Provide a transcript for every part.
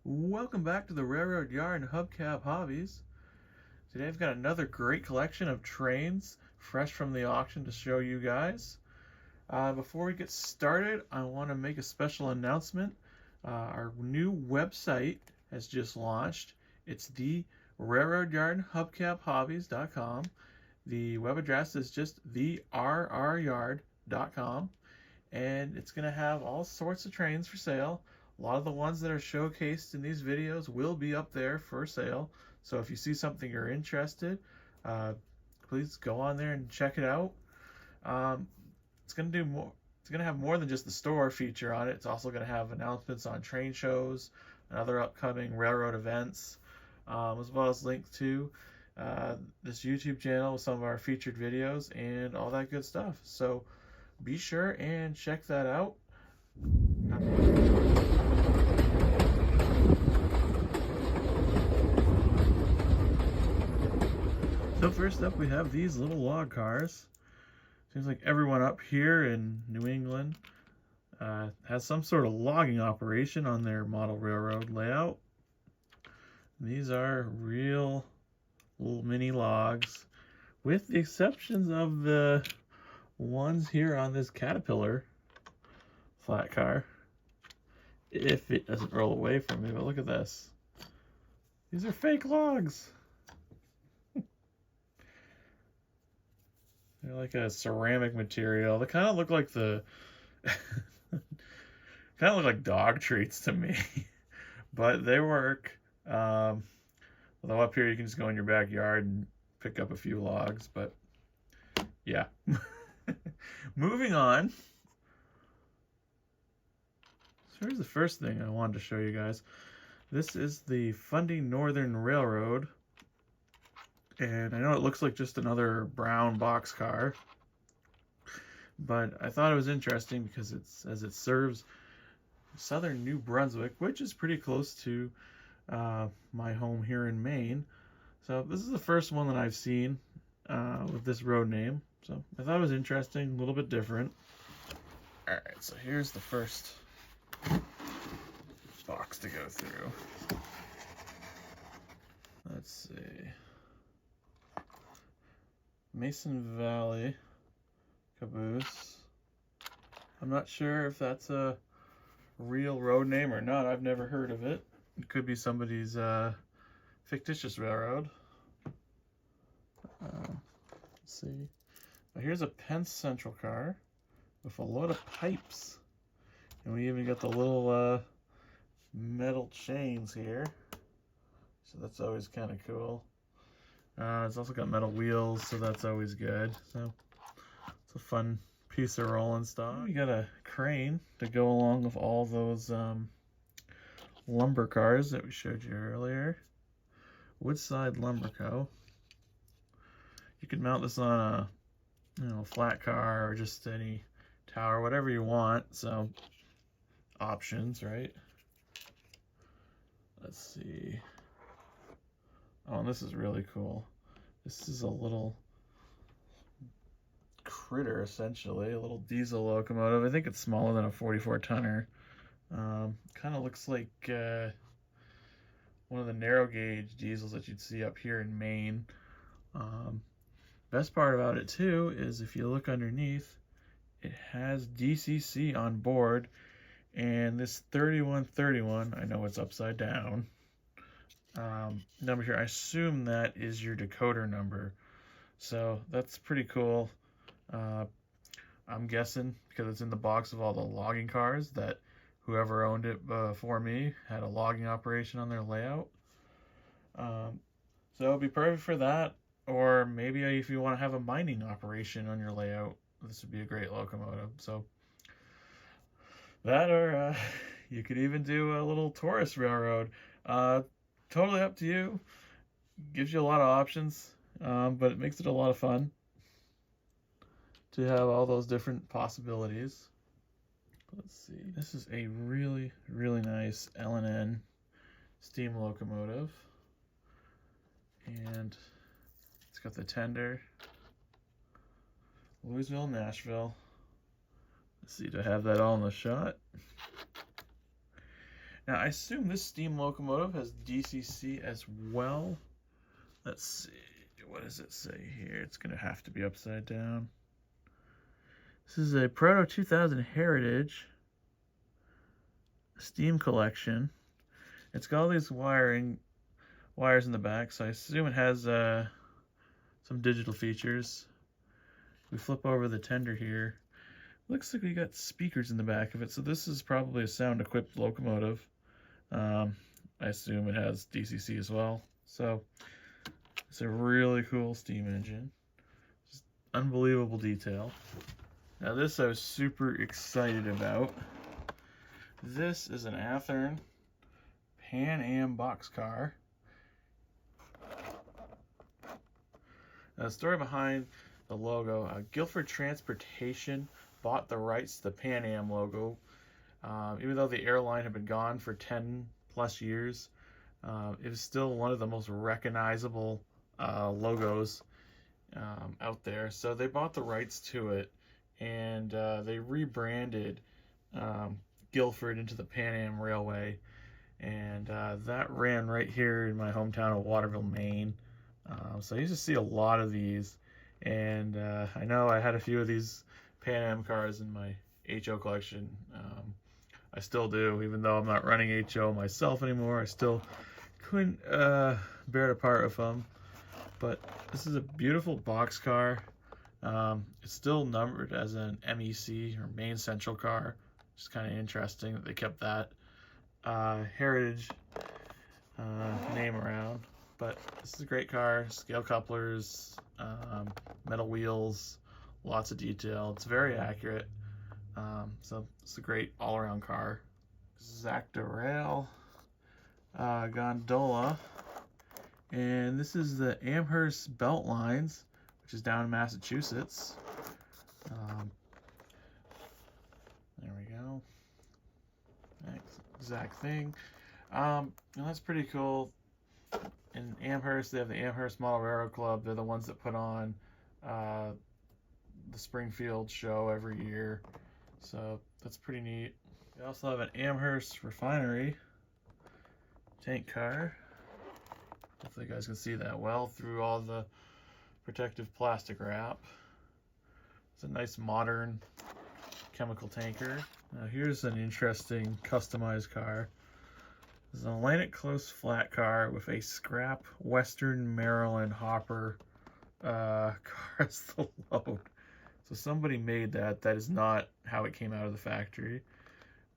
Welcome back to the Railroad Yard and Hubcap Hobbies. Today I've got another great collection of trains fresh from the auction to show you guys. Before we get started, I want to make a special announcement. Our new website has just launched. It's the railroadyardandhubcaphobbies.com. The web address is just therryard.com, and it's going to have all sorts of trains for sale. A lot of the ones that are showcased in these videos will be up there for sale. So if you see something you're interested, please go on there and check it out. It's going to do more. It's going to have more than just the store feature on it. It's also going to have announcements on train shows and other upcoming railroad events, as well as links to this YouTube channel with some of our featured videos and all that good stuff. So be sure and check that out. So first up, we have these little log cars. Seems like everyone up here in New England has some sort of logging operation on their model railroad layout. These are real little mini logs, with the exceptions of the ones here on this Caterpillar flat car. If it doesn't roll away from me, but look at this. These are fake logs. They're like a ceramic material. They kind of look like kind of look like dog treats to me, but they work. Although up here you can just go in your backyard and pick up a few logs, but yeah. Moving on. So here's the first thing I wanted to show you guys. This is the Fundy Northern Railroad. And I know it looks like just another brown boxcar, but I thought it was interesting because it serves southern New Brunswick, which is pretty close to my home here in Maine. So this is the first one that I've seen with this road name. So I thought it was interesting, a little bit different. All right, so here's the first box to go through. Let's see. Mason Valley caboose. I'm not sure if that's a real road name or not. I've never heard of it. It could be somebody's fictitious railroad. Let's see. Well, here's a Penn Central car with a load of pipes. And we even got the little metal chains here. So that's always kind of cool. It's also got metal wheels, so that's always good. So it's a fun piece of rolling stock. We got a crane to go along with all those lumber cars that we showed you earlier. Woodside Lumber Co. You can mount this on a flat car or just any tower, whatever you want. So options, right? Let's see. Oh, and this is really cool. This is a little critter, essentially, a little diesel locomotive. I think it's smaller than a 44-tonner. Kind of looks like one of the narrow gauge diesels that you'd see up here in Maine. Best part about it, too, is if you look underneath, it has DCC on board. And this 3131, I know it's upside down. Number here, I assume that is your decoder number, so that's pretty cool. I'm guessing because it's in the box of all the logging cars that whoever owned it before me had a logging operation on their layout. So it'll be perfect for that, or maybe if you want to have a mining operation on your layout, this would be a great locomotive. So that, or you could even do a little tourist railroad. Totally up to you. Gives you a lot of options, but it makes it a lot of fun to have all those different possibilities. Let's see. This is a really, really nice L&N steam locomotive. And it's got the tender. Louisville, Nashville. Let's see, do I have that all in the shot? Now, I assume this steam locomotive has DCC as well. Let's see. What does it say here? It's going to have to be upside down. This is a Proto 2000 Heritage steam collection. It's got all these wires in the back, so I assume it has some digital features. We flip over the tender here. Looks like we got speakers in the back of it, so this is probably a sound-equipped locomotive. I assume it has DCC as well. So it's a really cool steam engine. Just unbelievable detail. Now this I was super excited about. This is an Athearn Pan Am boxcar. Now the story behind the logo, Guilford Transportation bought the rights to the Pan Am logo. Even though the airline had been gone for 10 plus years, it is still one of the most recognizable logos out there. So they bought the rights to it, and they rebranded Guilford into the Pan Am Railway, and that ran right here in my hometown of Waterville, Maine. So I used to see a lot of these, and I know I had a few of these Pan Am cars in my HO collection. I still do, even though I'm not running HO myself anymore. I still couldn't bear to part with them. But this is a beautiful boxcar. It's still numbered as an MEC, or Main Central car, which is kind of interesting that they kept that heritage name around. But this is a great car. Scale couplers, metal wheels, lots of detail. It's very accurate. So it's a great all-around car. Exacta rail, gondola, and this is the Amherst Belt Lines, which is down in Massachusetts. There we go. Exact thing. And that's pretty cool. In Amherst, they have the Amherst Model Railroad Club. They're the ones that put on the Springfield show every year. So that's pretty neat. We also have an Amherst refinery tank car. Hopefully you guys can see that well through all the protective plastic wrap. It's a nice modern chemical tanker. Now here's an interesting customized car. This is an Atlantic Close flat car with a scrap Western Maryland hopper car as the load. So somebody made that. That is not how it came out of the factory,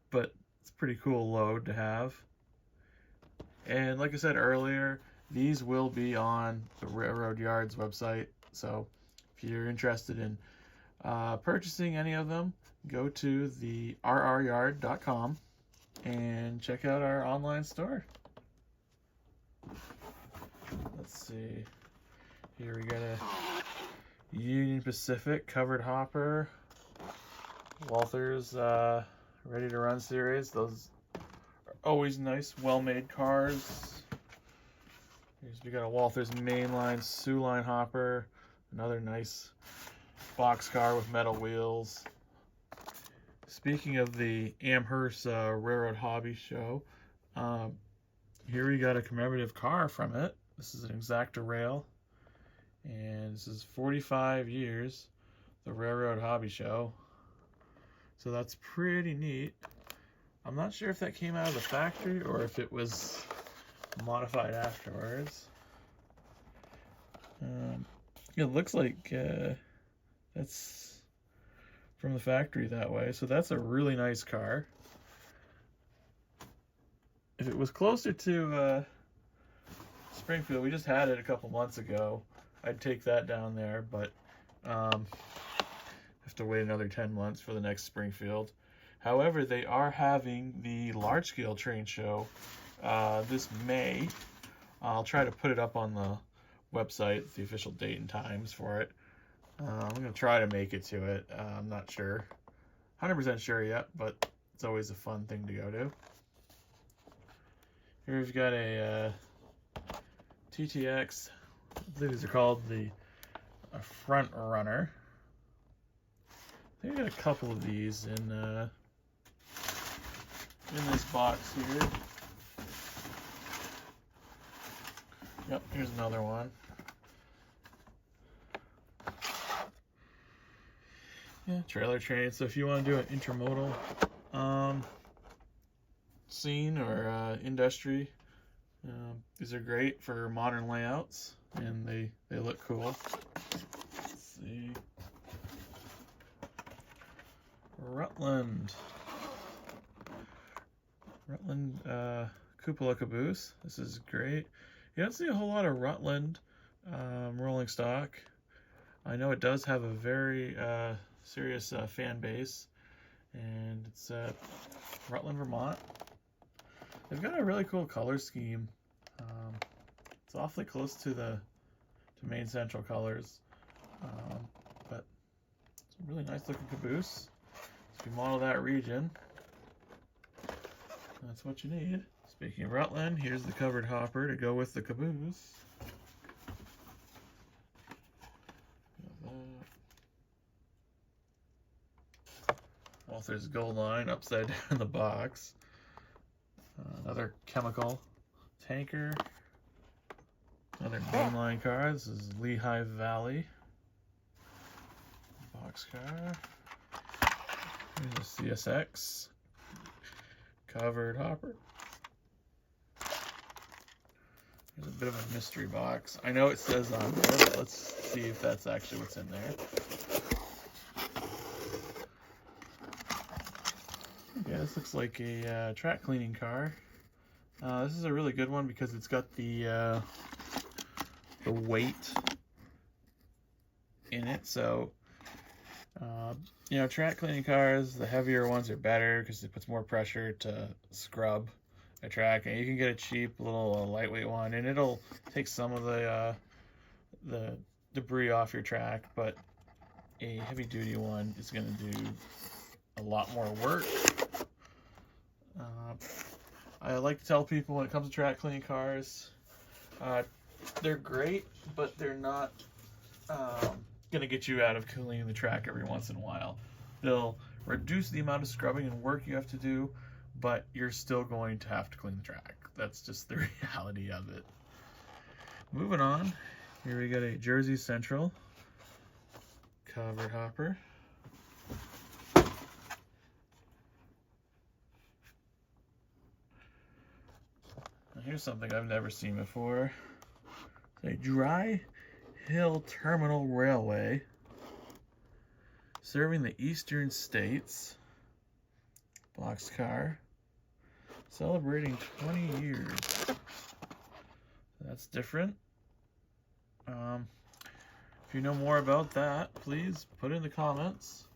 but it's a pretty cool load to have. And like I said earlier, these will be on the Railroad Yards website. So if you're interested in purchasing any of them, go to the rryard.com and check out our online store. Let's see. Here we got a Union Pacific covered hopper, Walther's Ready to Run series. Those are always nice, well-made cars. We got a Walther's mainline Sioux line hopper, another nice box car with metal wheels. Speaking of the Amherst Railroad Hobby Show, here we got a commemorative car from it. This is an Exacta rail. And this is 45 years, the Railroad Hobby Show. So that's pretty neat. I'm not sure if that came out of the factory or if it was modified afterwards. It looks like that's from the factory that way. So that's a really nice car. If it was closer to Springfield, we just had it a couple months ago, I'd take that down there, but have to wait another 10 months for the next Springfield. However, they are having the large-scale train show this May. I'll try to put it up on the website, the official date and times for it. I'm going to try to make it to it. I'm not sure, 100% sure yet, but it's always a fun thing to go to. Here we've got a TTX. I think these are called the Front Runner. I think I got a couple of these in in this box here. Yep, here's another one. Yeah, trailer train. So if you want to do an intermodal scene or industry, these are great for modern layouts, and they look cool. Let's see. Rutland cupola caboose. This is great. You don't see a whole lot of Rutland rolling stock. I know it does have a very serious fan base, and it's Rutland, Vermont. They've got a really cool color scheme. It's awfully close to Main Central colors, but it's a really nice looking caboose. So if you model that region, that's what you need. Speaking of Rutland, here's the covered hopper to go with the caboose. Author's Gold Line upside down in the box. Another chemical tanker. Another mainline car. This is Lehigh Valley. Boxcar. Here's a CSX. Covered hopper. There's a bit of a mystery box. I know it says on there, but let's see if that's actually what's in there. Yeah, this looks like a track cleaning car. This is a really good one because it's got the weight in it. So, you know, track cleaning cars, the heavier ones are better because it puts more pressure to scrub a track. And you can get a cheap little lightweight one, and it'll take some of the debris off your track. But a heavy duty one is going to do a lot more work. I like to tell people when it comes to track cleaning cars, they're great, but they're not going to get you out of cleaning the track every once in a while. They'll reduce the amount of scrubbing and work you have to do, but you're still going to have to clean the track. That's just the reality of it. Moving on, here we got a Jersey Central covered hopper. Here's something I've never seen before. It's a Dry Hill Terminal Railway serving the eastern states. Boxcar. Celebrating 20 years. That's different. If you know more about that, please put it in the comments.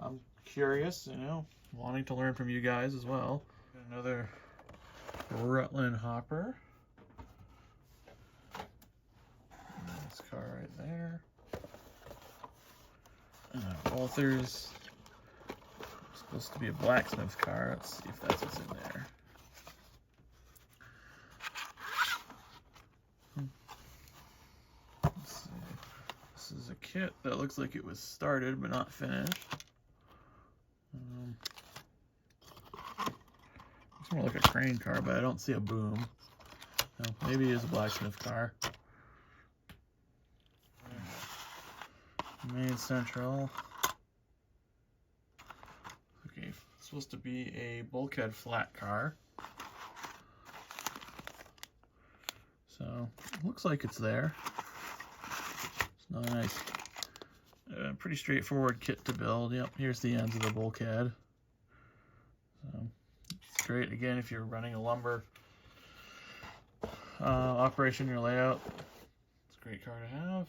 I'm curious, you know, wanting to learn from you guys as well. Another Rutland hopper. This car right there. Walther's. It's supposed to be a blacksmith car. Let's see if that's what's in there. Let's see. This is a kit that looks like it was started but not finished. It's more like a crane car, but I don't see a boom. No, maybe it is a blacksmith car. Main Central. Okay, it's supposed to be a bulkhead flat car. So, looks like it's there. It's not a nice, pretty straightforward kit to build. Yep, here's the ends of the bulkhead. So, it's great, again, if you're running a lumber operation in your layout. It's a great car to have.